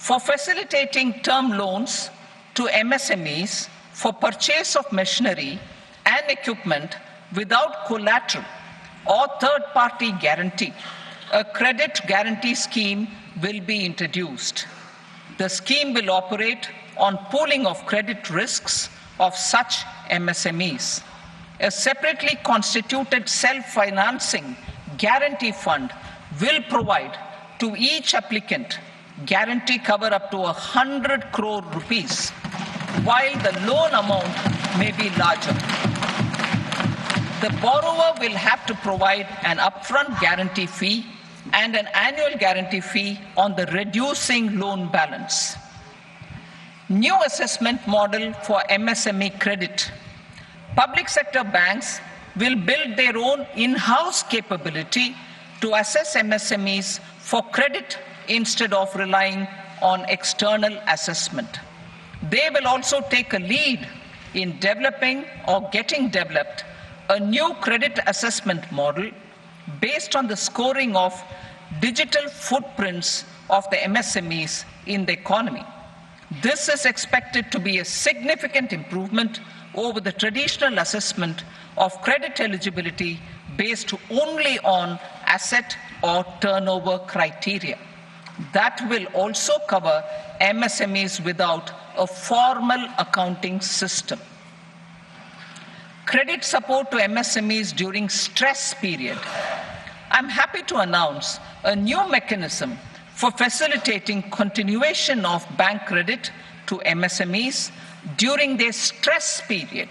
for facilitating term loans to MSMEs for purchase of machinery and equipment without collateral or third-party guarantee, a credit guarantee scheme will be introduced. The scheme will operate on pooling of credit risks of such MSMEs. A separately constituted self-financing guarantee fund will provide to each applicant guarantee cover up to 100 crore rupees, while the loan amount may be larger. The borrower will have to provide an upfront guarantee fee and an annual guarantee fee on the reducing loan balance. New assessment model for MSME credit. Public sector banks will build their own in-house capability to assess MSMEs for credit instead of relying on external assessment. They will also take a lead in developing or getting developed a new credit assessment model based on the scoring of digital footprints of the MSMEs in the economy. This is expected to be a significant improvement over the traditional assessment of credit eligibility based only on asset or turnover criteria. That will also cover MSMEs without a formal accounting system. Credit support to MSMEs during stress period. I'm happy to announce a new mechanism for facilitating continuation of bank credit to MSMEs during their stress period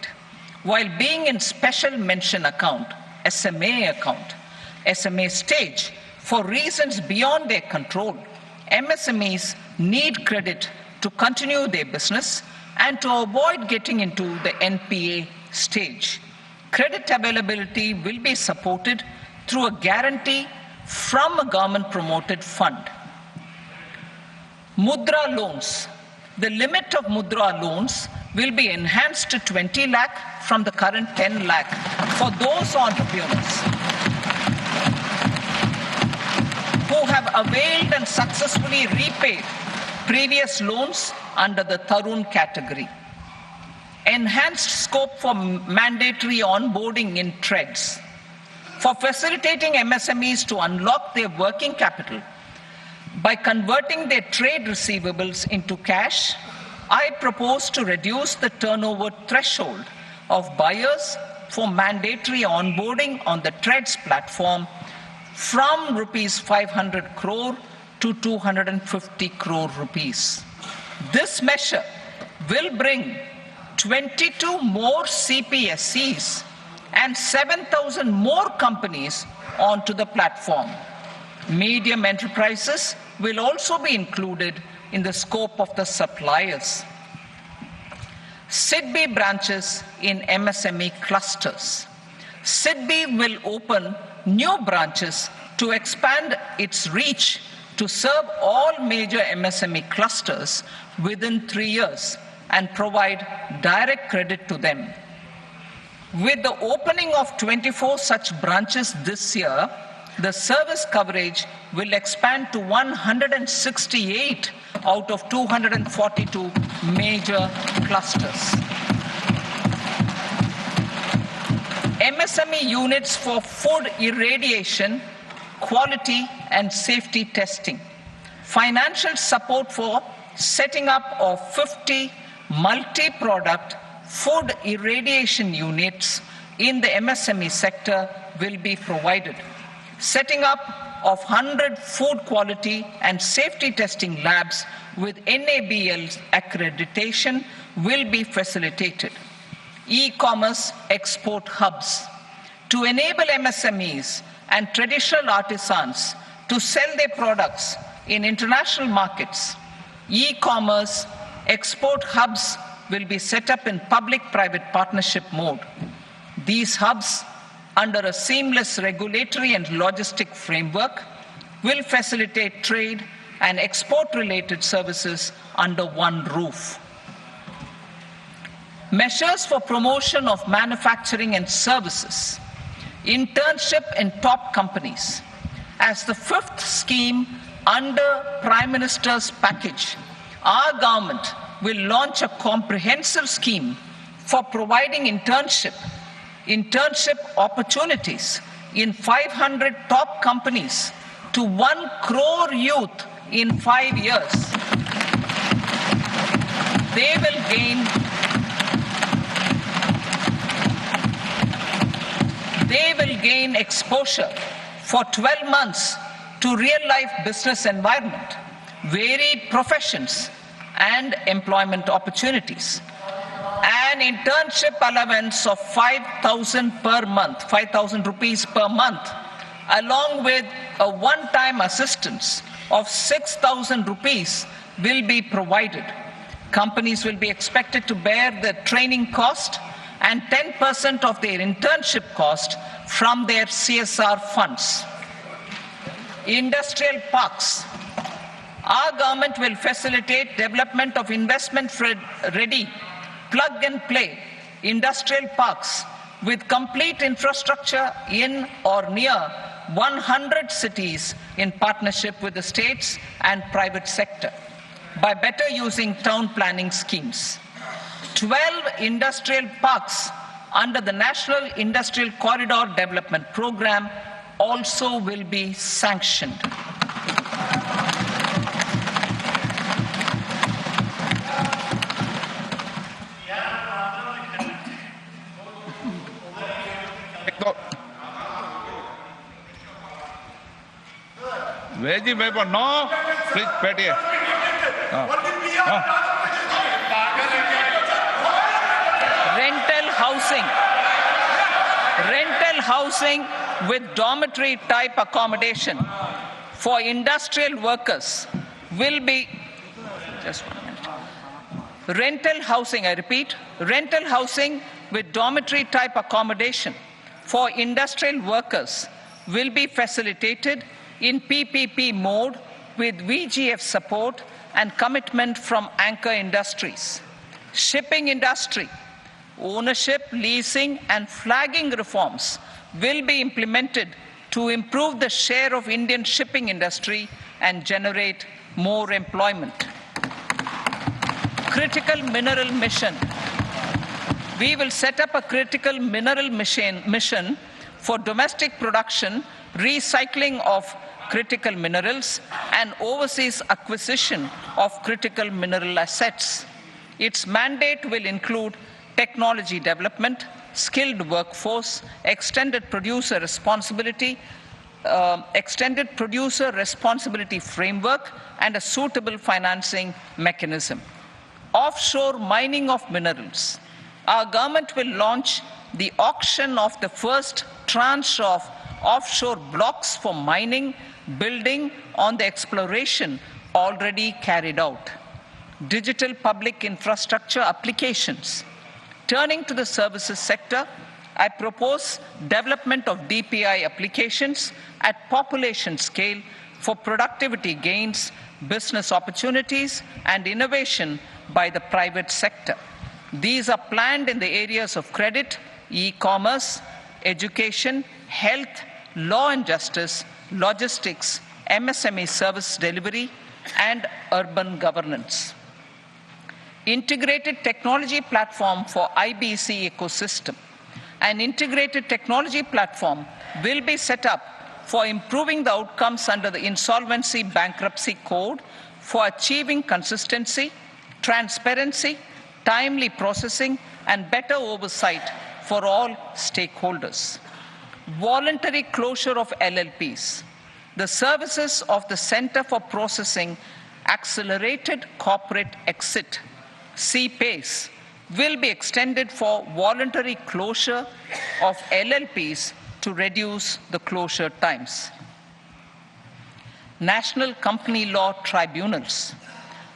while being in special mention account, SMA stage, for reasons beyond their control. MSMEs need credit to continue their business and to avoid getting into the NPA stage. Credit availability will be supported through a guarantee from a government-promoted fund. Mudra loans. The limit of Mudra loans will be enhanced to 20 lakh from the current 10 lakh for those entrepreneurs who have availed and successfully repaid previous loans under the Tarun category. Enhanced scope for mandatory onboarding in trades. For facilitating MSMEs to unlock their working capital by converting their trade receivables into cash, I propose to reduce the turnover threshold of buyers for mandatory onboarding on the trades platform from rupees 500 crore to 250 crore rupees. This measure will bring 22 more CPSCs and 7,000 more companies onto the platform. Medium enterprises will also be included in the scope of the suppliers. SIDBI branches in MSME clusters. SIDBI will open new branches to expand its reach to serve all major MSME clusters within 3 years and provide direct credit to them. With the opening of 24 such branches this year, the service coverage will expand to 168 out of 242 major clusters. MSME units for food irradiation, quality and safety testing. Financial support for setting up of 50 multi-product food irradiation units in the MSME sector will be provided. Setting up of 100 food quality and safety testing labs with NABL accreditation will be facilitated. E-commerce export hubs. To enable MSMEs and traditional artisans to sell their products in international markets, e-commerce export hubs will be set up in public-private partnership mode. These hubs, under a seamless regulatory and logistic framework, will facilitate trade and export-related services under one roof. Measures for promotion of manufacturing and services. Internship in top companies. As the fifth scheme Under Prime Minister's package, our government will launch a comprehensive scheme for providing internship opportunities in 500 top companies to 1 crore youth in 5 years. They will gain exposure for 12 months to real-life business environment, varied professions, and employment opportunities. An internship allowance of 5,000 per month, 5,000 rupees per month, along with a one-time assistance of 6,000 rupees will be provided. Companies will be expected to bear the training cost and 10% of their internship cost from their CSR funds. Industrial parks. Our government will facilitate development of investment-ready, plug-and-play industrial parks with complete infrastructure in or near 100 cities in partnership with the states and private sector by better using town planning schemes. 12 industrial parks under the National Industrial Corridor Development Program also will be sanctioned. Veggie paper, no. Please, Petty. Rental housing with dormitory type accommodation for industrial workers will be, just 1 minute. Rental housing, I repeat, rental housing with dormitory type accommodation for industrial workers will be facilitated in PPP mode with VGF support and commitment from anchor industries. Shipping industry, ownership, leasing, and flagging reforms will be implemented to improve the share of Indian shipping industry and generate more employment. Critical mineral mission. We will set up a critical mineral mission for domestic production, recycling of critical minerals, and overseas acquisition of critical mineral assets. Its mandate will include technology development, skilled workforce, extended producer responsibility framework, and a suitable financing mechanism. Offshore mining of minerals. Our government will launch the auction of the first tranche of offshore blocks for mining, building on the exploration already carried out. Digital public infrastructure applications. Turning to the services sector, I propose development of DPI applications at population scale for productivity gains, business opportunities, and innovation by the private sector. These are planned in the areas of credit, e-commerce, education, health, law and justice, logistics, MSME service delivery, and urban governance. Integrated technology platform for IBC ecosystem. An integrated technology platform will be set up for improving the outcomes under the Insolvency Bankruptcy Code for achieving consistency, transparency, timely processing, and better oversight for all stakeholders. Voluntary closure of LLPs. The services of the Center for Processing Accelerated Corporate Exit, CPACE, will be extended for voluntary closure of LLPs to reduce the closure times. National Company Law Tribunals.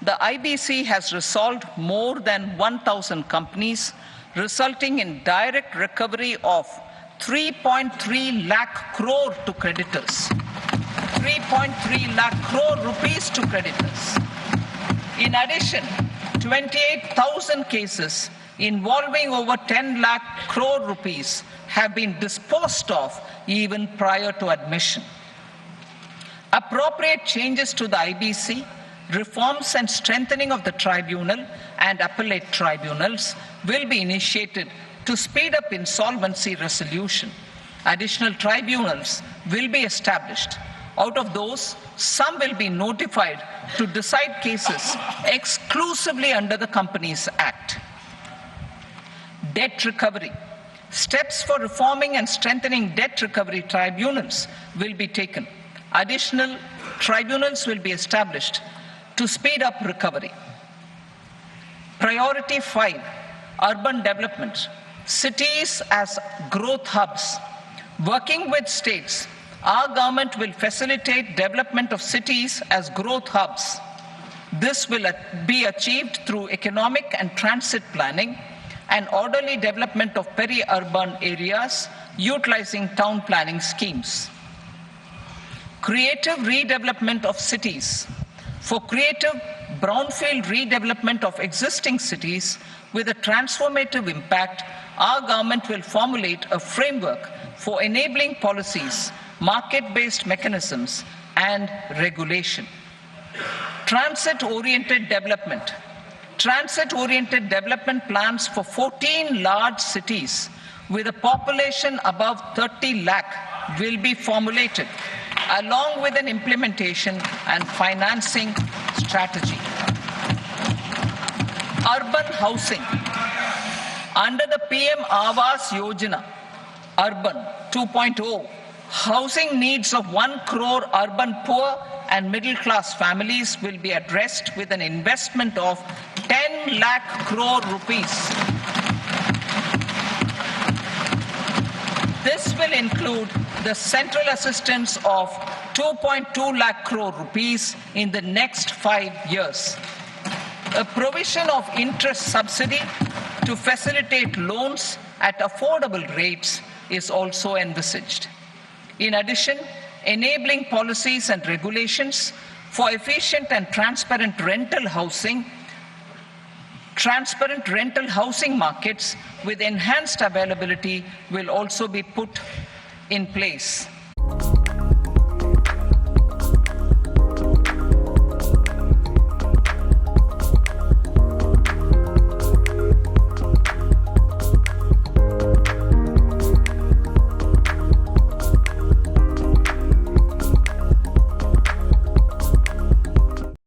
The IBC has resolved more than 1,000 companies, resulting in direct recovery of 3.3 lakh crore to creditors. 3.3 lakh crore rupees to creditors. In addition, 28,000 cases involving over 10 lakh crore rupees have been disposed of even prior to admission. Appropriate changes to the IBC, reforms and strengthening of the tribunal and appellate tribunals will be initiated to speed up insolvency resolution. Additional tribunals will be established. Out of those, some will be notified to decide cases exclusively under the Companies Act. Debt recovery. Steps for reforming and strengthening debt recovery tribunals will be taken. Additional tribunals will be established to speed up recovery. Priority 5, urban development. Cities as growth hubs. Working with states, our government will facilitate development of cities as growth hubs. This will be achieved through economic and transit planning and orderly development of peri-urban areas utilizing town planning schemes. Creative redevelopment of cities. For creative brownfield redevelopment of existing cities with a transformative impact, our government will formulate a framework for enabling policies, market-based mechanisms, and regulation. Transit-oriented development. Transit-oriented development plans for 14 large cities with a population above 30 lakh will be formulated, along with an implementation and financing strategy. Urban housing. Under the PM Awas Yojana, Urban 2.0, housing needs of 1 crore urban poor and middle class families will be addressed with an investment of 10 lakh crore rupees. This will include the central assistance of 2.2 lakh crore rupees in the next 5 years. A provision of interest subsidy to facilitate loans at affordable rates is also envisaged. In addition, enabling policies and regulations for efficient and transparent rental housing markets with enhanced availability will also be put in place.